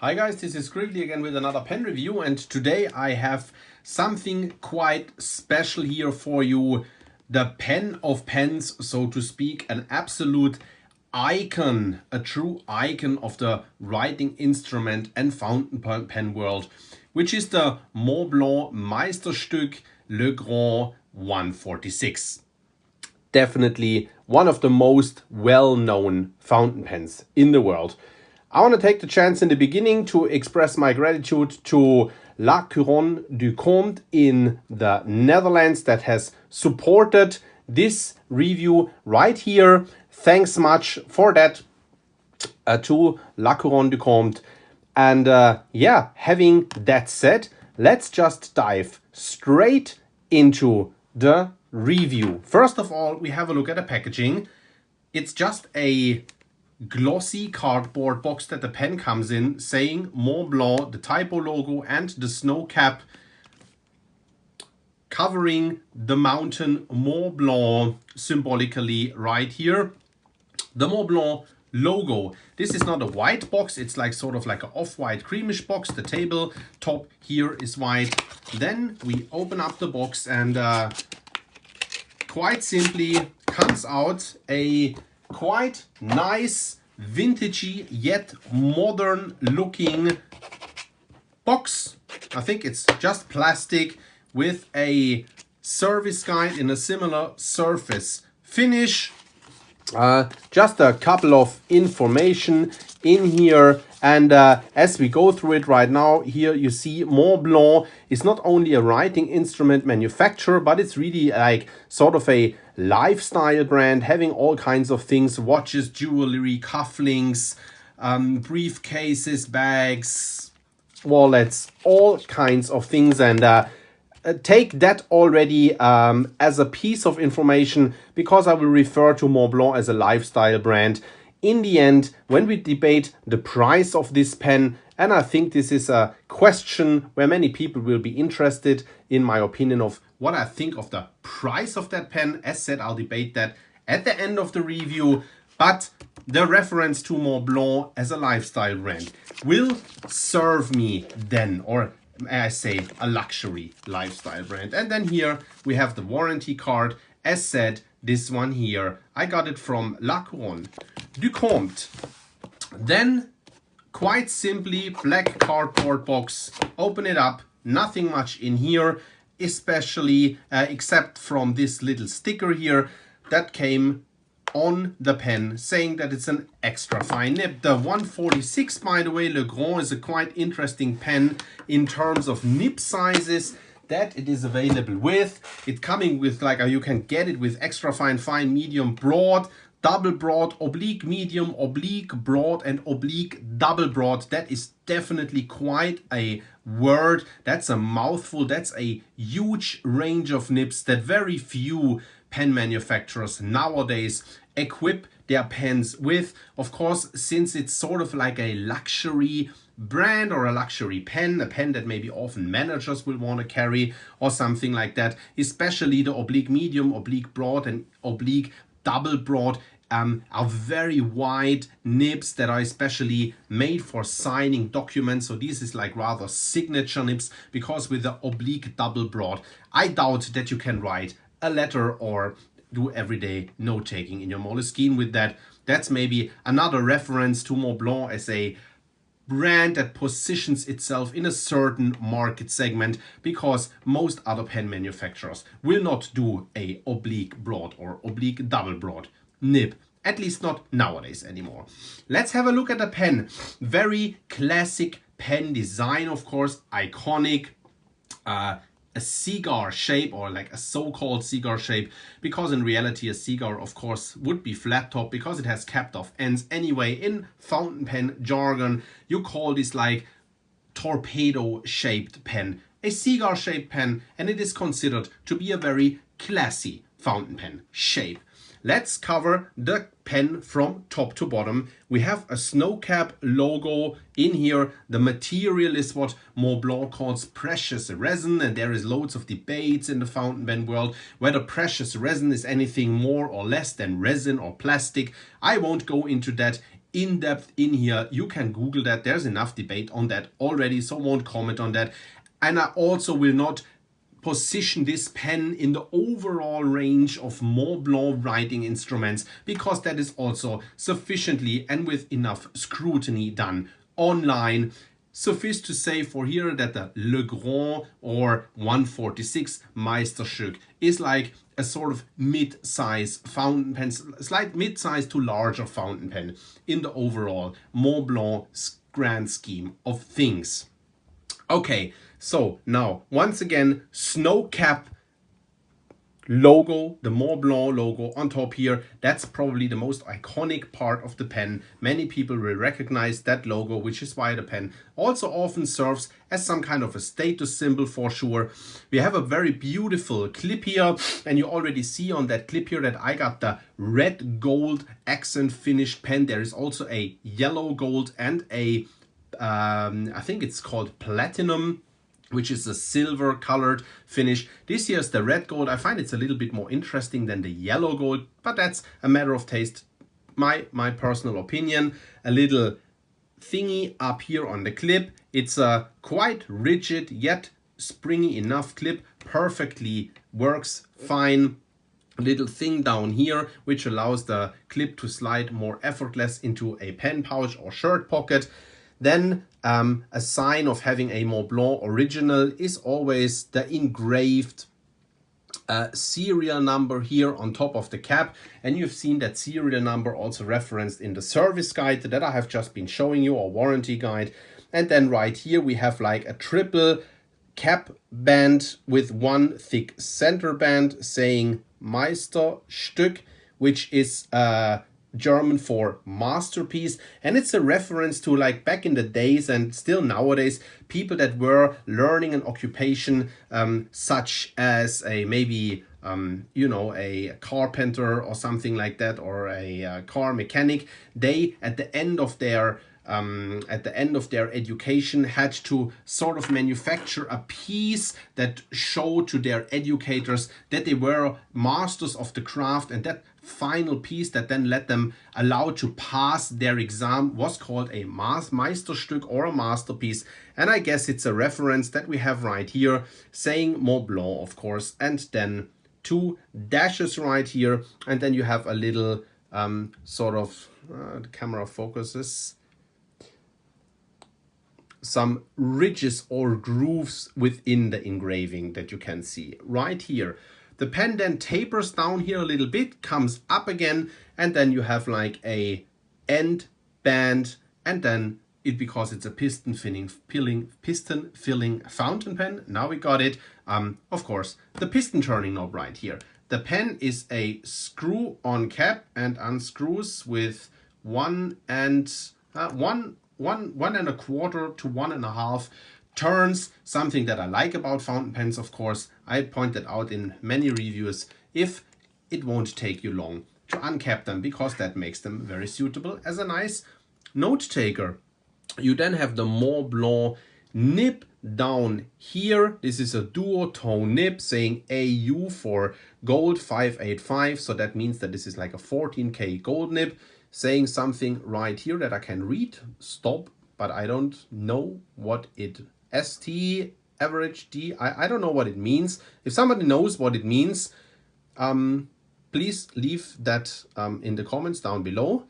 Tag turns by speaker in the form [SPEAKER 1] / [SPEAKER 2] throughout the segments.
[SPEAKER 1] Hi guys, this is Grizzly again with another pen review, and today I have something quite special here for you. The pen of pens, so to speak, an absolute icon, a true icon of the writing instrument and fountain pen world, which is the Montblanc Meisterstück LeGrand 146. Definitely one of the most well-known fountain pens in the world. I want to take the chance in the beginning to express my gratitude to LeGrand in the Netherlands that has supported this review right here. Thanks much for that to LeGrand. And yeah, having that said, let's just dive straight into the review. First of all, we have a look at the packaging. It's just a glossy cardboard box that the pen comes in, saying Montblanc, the typo logo, and the snow cap covering the mountain Montblanc symbolically right here. The Montblanc logo. This is not a white box, it's like sort of like an off-white creamish box. The table top here is white. Then we open up the box and quite simply comes out a quite nice, vintagey yet modern looking box. I think it's just plastic with a service guide in a similar surface finish. Just a couple of information in here, and as we go through it right now, here you see Montblanc is not only a writing instrument manufacturer, but it's really like sort of a lifestyle brand, having all kinds of things: watches, jewelry, cufflinks, briefcases, bags, wallets, all kinds of things. And take that already as a piece of information, because I will refer to Montblanc as a lifestyle brand. In the end, when we debate the price of this pen, and I think this is a question where many people will be interested in my opinion of what I think of the price of that pen. As said, I'll debate that at the end of the review, but the reference to Montblanc as a lifestyle brand will serve me then, or may I say, a luxury lifestyle brand. And then here we have the warranty card. As said, this one here, I got it from LeGrand. Then, quite simply, black cardboard box. Open it up, nothing much in here, especially except from this little sticker here that came on the pen, saying that it's an extra fine nib. The 146, by the way, LeGrand is a quite interesting pen in terms of nib sizes that it is available with. It's coming with, like, you can get it with extra fine, fine, medium, broad, double broad, oblique medium, oblique broad, and oblique double broad. That is definitely quite a word. That's a mouthful. That's a huge range of nibs that very few pen manufacturers nowadays equip their pens with. Of course, since it's sort of like a luxury brand or a luxury pen, a pen that maybe often managers will want to carry or something like that, especially the oblique medium, oblique broad, and oblique double broad are very wide nibs that are especially made for signing documents. So this is like rather signature nibs, because with the oblique double broad, I doubt that you can write a letter or do everyday note-taking in your Moleskine with that. That's maybe another reference to Montblanc as a brand that positions itself in a certain market segment, because most other pen manufacturers will not do a oblique broad or oblique double broad nib, at least not nowadays anymore. Let's have a look at the pen. Very classic pen design, of course, iconic. A cigar shape, or like a so-called cigar shape, because in reality a cigar of course would be flat top, because it has capped off ends. Anyway, in fountain pen jargon, you call this like torpedo shaped pen, a cigar shaped pen, and it is considered to be a very classy fountain pen shape. Let's cover the pen from top to bottom. We have a snow cap logo in here. The material is what Montblanc calls precious resin, and there is loads of debates in the fountain pen world whether precious resin is anything more or less than resin or plastic. I won't go into that in depth in here. You can Google that. There's enough debate on that already, so won't comment on that. And I also will not position this pen in the overall range of Montblanc writing instruments, because that is also sufficiently and with enough scrutiny done online. Suffice to say for here that the LeGrand or 146 Meisterstück is like a sort of mid-size fountain pen, slight mid-size to larger fountain pen in the overall Montblanc grand scheme of things. Okay, so now once again, snow cap logo, the Montblanc logo on top here. That's probably the most iconic part of the pen. Many people will recognize that logo, which is why the pen also often serves as some kind of a status symbol for sure. We have a very beautiful clip here, and you already see on that clip here that I got the red gold accent finished pen. There is also a yellow gold and a I think it's called platinum, which is a silver colored finish. This here is the red gold. I find it's a little bit more interesting than the yellow gold, but that's a matter of taste, my personal opinion. A little thingy up here on the clip. It's a quite rigid yet springy enough clip, perfectly works fine. A little thing down here which allows the clip to slide more effortless into a pen pouch or shirt pocket. Then a sign of having a Montblanc original is always the engraved serial number here on top of the cap. And you've seen that serial number also referenced in the service guide that I have just been showing you, or warranty guide. And then right here we have like a triple cap band with one thick center band saying Meisterstück, which is German for masterpiece, and it's a reference to like back in the days and still nowadays people that were learning an occupation such as a maybe you know, a carpenter or something like that, or a car mechanic. They at the end of their education had to sort of manufacture a piece that showed to their educators that they were masters of the craft, and that final piece that then let them allowed to pass their exam was called a Meisterstück or a masterpiece. And I guess it's a reference that we have right here saying Montblanc, of course, and then two dashes right here, and then you have a little sort of the camera focuses, some ridges or grooves within the engraving that you can see right here. The pen then tapers down here a little bit, comes up again, and then you have like a end band, and then because it's a piston filling fountain pen. Now we got it. Of course, the piston turning knob right here. The pen is a screw-on cap and unscrews with 1 1.25 to 1.5 turns, something that I like about fountain pens, of course. I pointed out in many reviews, if it won't take you long to uncap them, because that makes them very suitable as a nice note taker. You then have the Montblanc nib down here. This is a duotone nib saying AU for gold 585, so that means that this is like a 14K gold nib, saying something right here that I can read, stop, but I don't know what it ST average D, I don't know what it means. If somebody knows what it means, please leave that in the comments down below.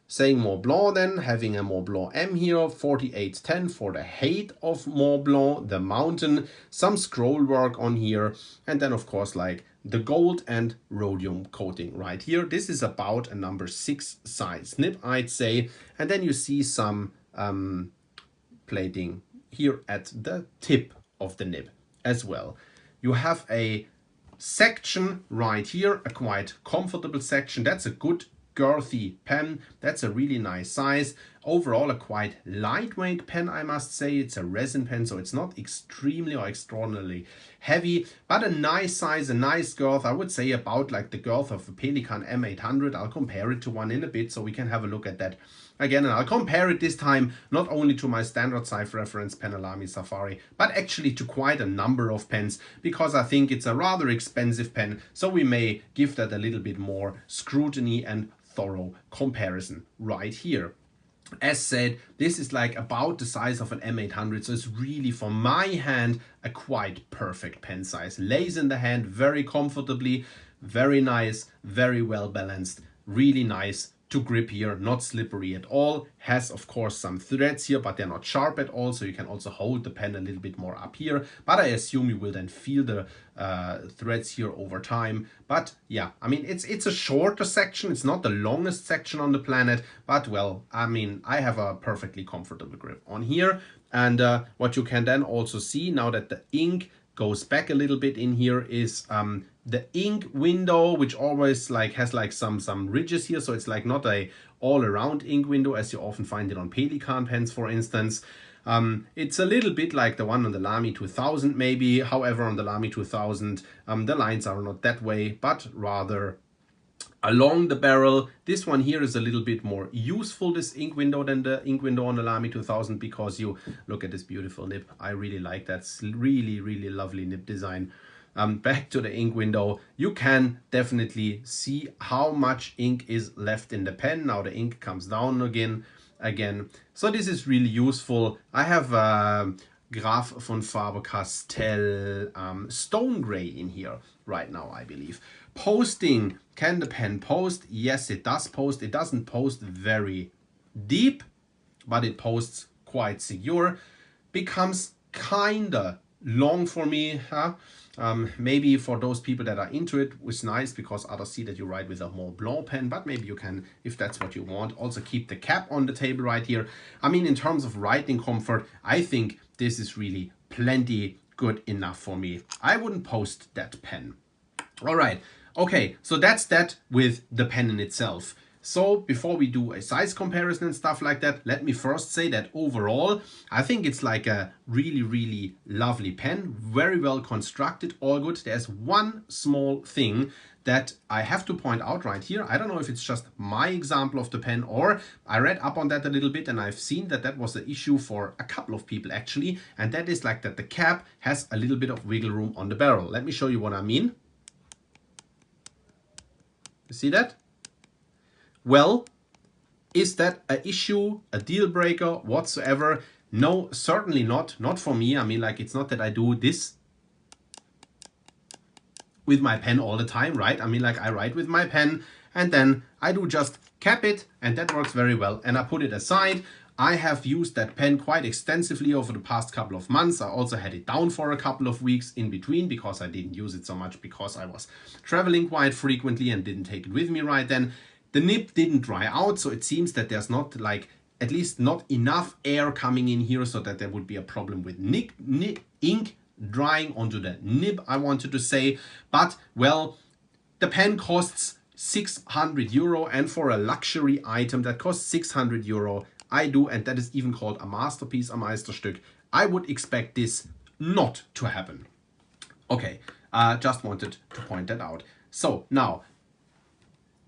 [SPEAKER 1] Saying Montblanc then, having a Montblanc M here, 4810 for the height of Montblanc, the mountain, some scroll work on here, and then of course like the gold and rhodium coating right here. This is about a number 6 size nib, I'd say. And then you see some plating here at the tip of the nib as well. You have a section right here, a quite comfortable section. That's a good girthy pen. That's a really nice size. Overall, a quite lightweight pen, I must say. It's a resin pen, so it's not extremely or extraordinarily heavy, but a nice size, a nice girth. I would say about like the girth of a Pelikan M800. I'll compare it to one in a bit so we can have a look at that again, and I'll compare it this time not only to my standard size reference pen Lamy Safari, but actually to quite a number of pens, because I think it's a rather expensive pen, so we may give that a little bit more scrutiny and thorough comparison right here. As said, this is like about the size of an M800, so it's really for my hand a quite perfect pen size. Lays in the hand very comfortably, very nice, very well balanced, really nice to grip here, not slippery at all. Has of course some threads here, but they're not sharp at all, so you can also hold the pen a little bit more up here, but I assume you will then feel the threads here over time. But yeah, I mean, it's a shorter section, it's not the longest section on the planet, but well, I mean, I have a perfectly comfortable grip on here. And what you can then also see now that the ink goes back a little bit in here is the ink window, which always like has like some ridges here, so it's like not a all-around ink window as you often find it on Pelikan pens, for instance. It's a little bit like the one on the Lamy 2000 maybe. However, on the Lamy 2000 the lines are not that way, but rather along the barrel. This one here is a little bit more useful, this ink window, than the ink window on the Lamy 2000, because you look at this beautiful nib. I really like that. It's really, really lovely nib design. Back to the ink window, you can definitely see how much ink is left in the pen. Now the ink comes down again. So this is really useful. I have Graf von Faber-Castell Stone Gray in here right now, I believe. Posting, can the pen post? Yes, it does post. It doesn't post very deep, but it posts quite secure. Becomes kinda long for me, huh? Maybe for those people that are into it, it's nice because others see that you write with a Montblanc pen, but maybe you can, if that's what you want, also keep the cap on the table right here. I mean, in terms of writing comfort, I think this is really plenty good enough for me. I wouldn't post that pen. All right, okay, so that's that with the pen in itself. So before we do a size comparison and stuff like that, let me first say that overall, I think it's like a really, really lovely pen, very well constructed, all good. There's one small thing that I have to point out right here. I don't know if it's just my example of the pen, or I read up on that a little bit and I've seen that that was an issue for a couple of people actually, and that is like that the cap has a little bit of wiggle room on the barrel. Let me show you what I mean. You see that? Well, is that an issue, a deal breaker whatsoever? No, certainly not. Not for me. I mean, like, it's not that I do this with my pen all the time, right? I mean, like, I write with my pen and then I do just cap it, and that works very well. And I put it aside. I have used that pen quite extensively over the past couple of months. I also had it down for a couple of weeks in between because I didn't use it so much because I was traveling quite frequently and didn't take it with me right then. The nib didn't dry out, so it seems that there's not like, at least not enough air coming in here so that there would be a problem with ink drying onto the nib, I wanted to say. But well, the pen costs 600 euro, and for a luxury item that costs 600 euro, I do, and that is even called a masterpiece, a Meisterstück, I would expect this not to happen. Okay, just wanted to point that out. So now,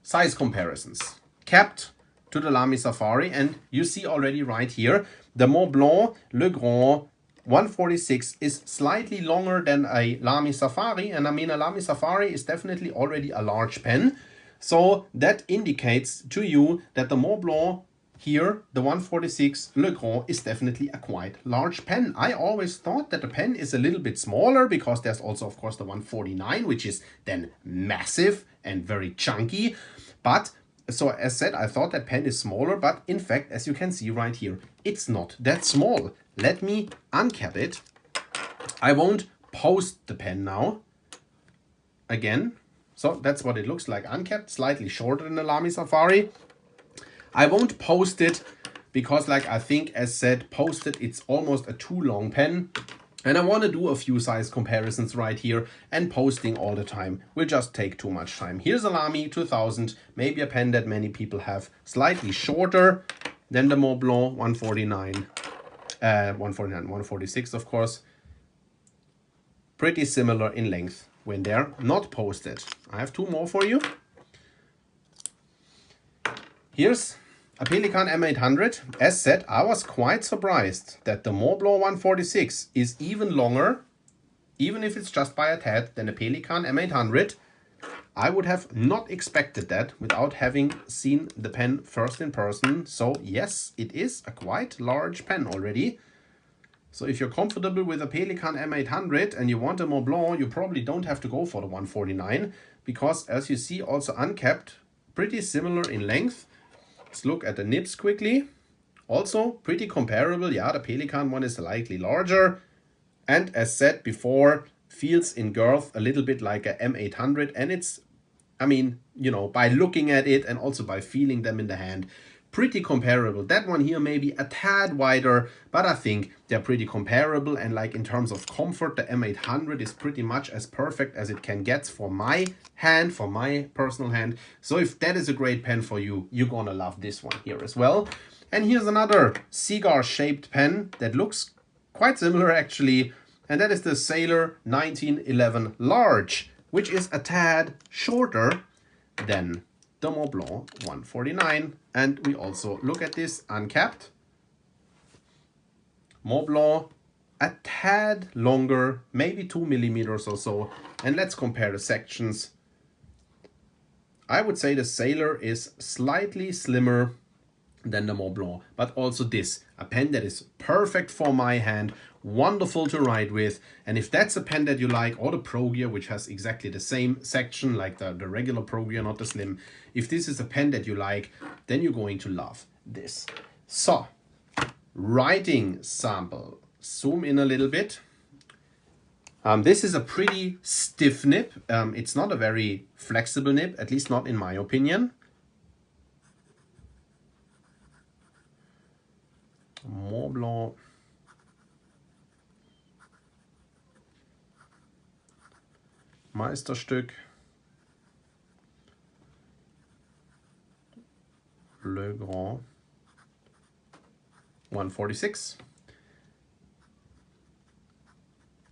[SPEAKER 1] size comparisons. Capped to the Lamy Safari, and you see already right here, the Montblanc LeGrand 146 is slightly longer than a Lamy Safari, and I mean a Lamy Safari is definitely already a large pen. So that indicates to you that the Montblanc here, the 146 LeGrand, is definitely a quite large pen. I always thought that the pen is a little bit smaller because there's also, of course, the 149, which is then massive and very chunky. But, so as said, I thought that pen is smaller, but in fact, as you can see right here, it's not that small. Let me uncap it. I won't post the pen now. Again, so that's what it looks like uncapped, slightly shorter than the Lamy Safari. I won't post it because, like, I think, as said, posted, it's almost a too long pen. And I want to do a few size comparisons right here, and posting all the time will just take too much time. Here's a Lamy 2000, maybe a pen that many people have, slightly shorter. than the Montblanc 149, 146 of course. Pretty similar in length when they're not posted. I have two more for you. Here's a Pelikan M800. As said, I was quite surprised that the Montblanc 146 is even longer, even if it's just by a tad, than the Pelikan M800. I would have not expected that without having seen the pen first in person. So yes, it is a quite large pen already. So if you're comfortable with a Pelikan M800 and you want a Montblanc, you probably don't have to go for the 149, because as you see, also uncapped, pretty similar in length. Let's look at the nibs quickly. Also pretty comparable. Yeah, the Pelikan one is slightly larger. And as said before, feels in girth a little bit like a M800. And it's, I mean, you know, by looking at it and also by feeling them in the hand, pretty comparable. That one here may be a tad wider, but I think they're pretty comparable. And like in terms of comfort, the M800 is pretty much as perfect as it can get for my hand, for my personal hand. So if that is a great pen for you, you're gonna love this one here as well. And here's another cigar-shaped pen that looks quite similar actually, and that is the Sailor 1911 Large, which is a tad shorter than the Montblanc 149. And we also look at this uncapped. Montblanc a tad longer, maybe 2 millimeters or so. And let's compare the sections. I would say the Sailor is slightly slimmer than the Montblanc, but also this, a pen that is perfect for my hand, wonderful to write with. And if that's a pen that you like, or the Pro Gear, which has exactly the same section like the regular Pro Gear, not the Slim, if this is a pen that you like, then you're going to love this. So, writing sample. Zoom in a little bit. This is a pretty stiff nib. It's not a very flexible nib, at least not in my opinion. Montblanc Meisterstück LeGrand 146.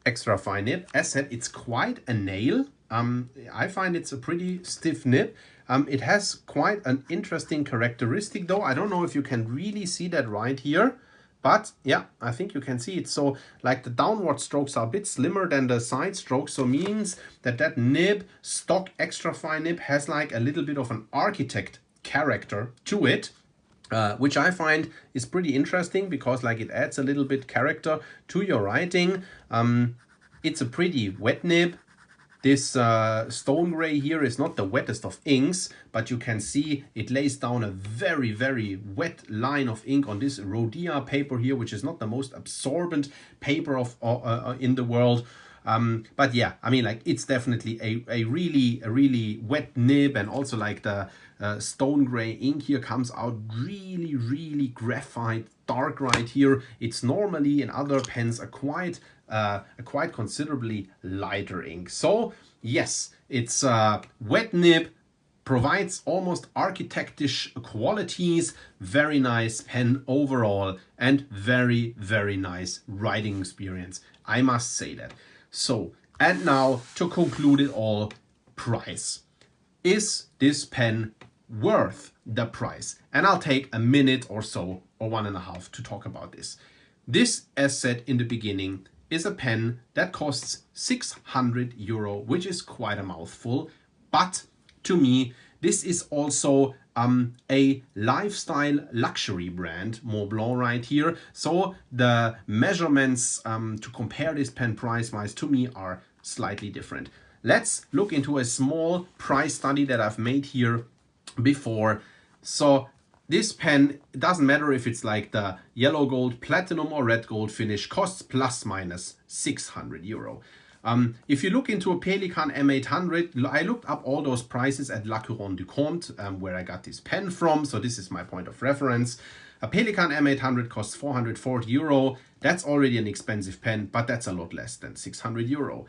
[SPEAKER 1] Extra fine nib. As said, it's quite a nail. I find it's a pretty stiff nib. It has quite an interesting characteristic though. I don't know if you can really see that right here, but yeah, I think you can see it. So like the downward strokes are a bit slimmer than the side strokes. So means that that nib, stock extra fine nib, has like a little bit of an architect character to it. Which I find is pretty interesting because like it adds a little bit character to your writing. It's a pretty wet nib. This stone gray here is not the wettest of inks, but you can see it lays down a very, very wet line of ink on this Rhodia paper here, which is not the most absorbent paper of in the world. But yeah, I mean, like it's definitely a really wet nib, and also like the stone gray ink here comes out really graphite dark right here. It's normally in other pens a quite considerably lighter ink. So yes, it's wet nib, provides almost architectish qualities, very nice pen overall, and very nice writing experience, I must say that. So, and now to conclude it all, price. Is this pen worth the price? And I'll take a minute or so, or 1.5, to talk about this. This, as said in the beginning, is a pen that costs 600 euro, which is quite a mouthful. But to me, this is also a lifestyle luxury brand, Montblanc right here. So the measurements to compare this pen price-wise to me are slightly different. Let's look into a small price study that I've made here before. So this pen, it doesn't matter if it's like the yellow gold, platinum or red gold finish, costs plus minus 600 euro. If you look into a Pelikan M800, I looked up all those prices at La Couronne du Comte, where I got this pen from, so this is my point of reference. A Pelikan M800 costs 440 euro. That's already an expensive pen, but that's a lot less than 600 euro.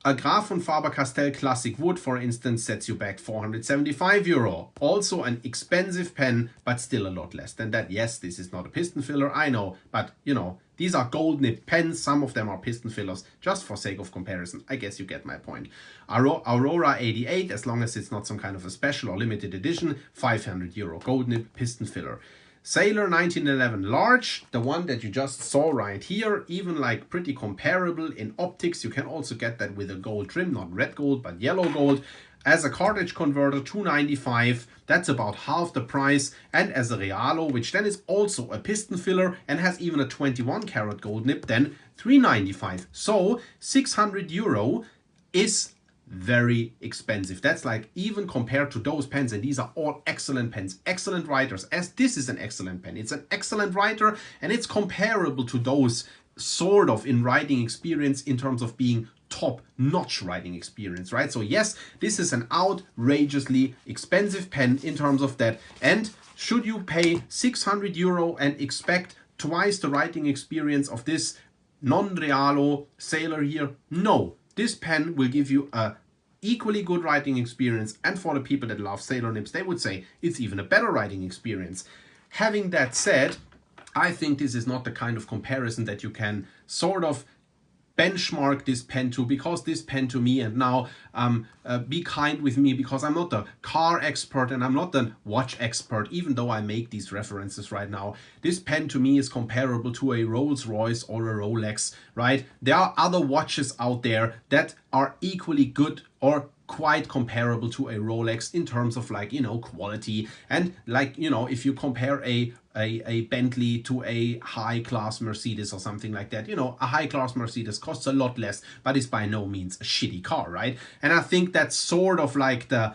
[SPEAKER 1] A Graf von Faber-Castell Classic Wood, for instance, sets you back €475. Also an expensive pen, but still a lot less than that. Yes, this is not a piston filler, I know, but you know, these are gold nib pens. Some of them are piston fillers, just for sake of comparison. I guess you get my point. Aurora 88, as long as it's not some kind of a special or limited edition, €500. Gold nib piston filler. Sailor 1911 large, the one that you just saw right here, even like pretty comparable in optics. You can also get that with a gold trim, not red gold, but yellow gold. As a cartridge converter, $295, that's about half the price. And as a Realo, which then is also a piston filler and has even a 21 karat gold nib, then $395. So €600 is very expensive. That's like, even compared to those pens, and these are all excellent pens, excellent writers, as this is an excellent pen. It's an excellent writer, and it's comparable to those sort of in writing experience in terms of being top-notch writing experience, right? So yes, this is an outrageously expensive pen in terms of that. And should you pay €600 and expect twice the writing experience of this non-Realo Sailor here? No. This pen will give you a equally good writing experience, and for the people that love Sailor nibs, they would say it's even a better writing experience. Having that said, I think this is not the kind of comparison that you can sort of benchmark this pen to, because this pen to me, and now be kind with me because I'm not a car expert and I'm not a watch expert, even though I make these references right now. This pen to me is comparable to a Rolls-Royce or a Rolex, right? There are other watches out there that are equally good or quite comparable to a Rolex in terms of, like, you know, quality. And like, you know, if you compare a Bentley to a high-class Mercedes or something like that, you know, a high-class Mercedes costs a lot less, but is by no means a shitty car, right? And I think that's sort of like the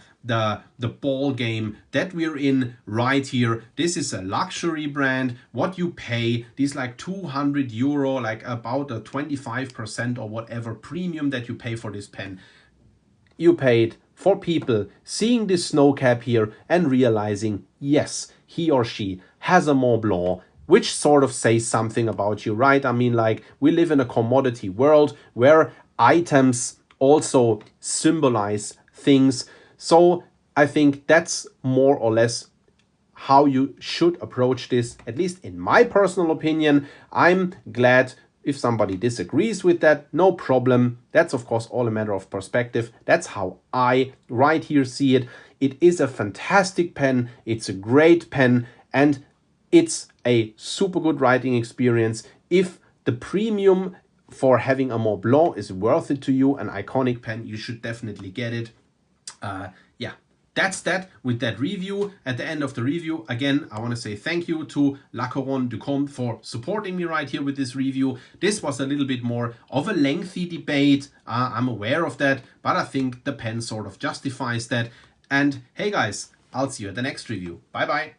[SPEAKER 1] ball game that we're in right here. This is a luxury brand. What you pay, these like €200, like about a 25% or whatever premium that you pay for this pen, you paid for people seeing this snow cap here and realizing, yes, he or she has a Montblanc, which sort of says something about you, right? I mean, like, we live in a commodity world where items also symbolize things. So I think that's more or less how you should approach this, at least in my personal opinion. I'm glad if somebody disagrees with that, no problem. That's of course all a matter of perspective. That's how I right here see it. It is a fantastic pen. It's a great pen, and it's a super good writing experience. If the premium for having a Montblanc is worth it to you, an iconic pen, you should definitely get it. Yeah. That's that with that review. At the end of the review, again, I want to say thank you to La Couronne du Comte for supporting me right here with this review. This was a little bit more of a lengthy debate. I'm aware of that, but I think the pen sort of justifies that. And hey guys, I'll see you at the next review. Bye bye.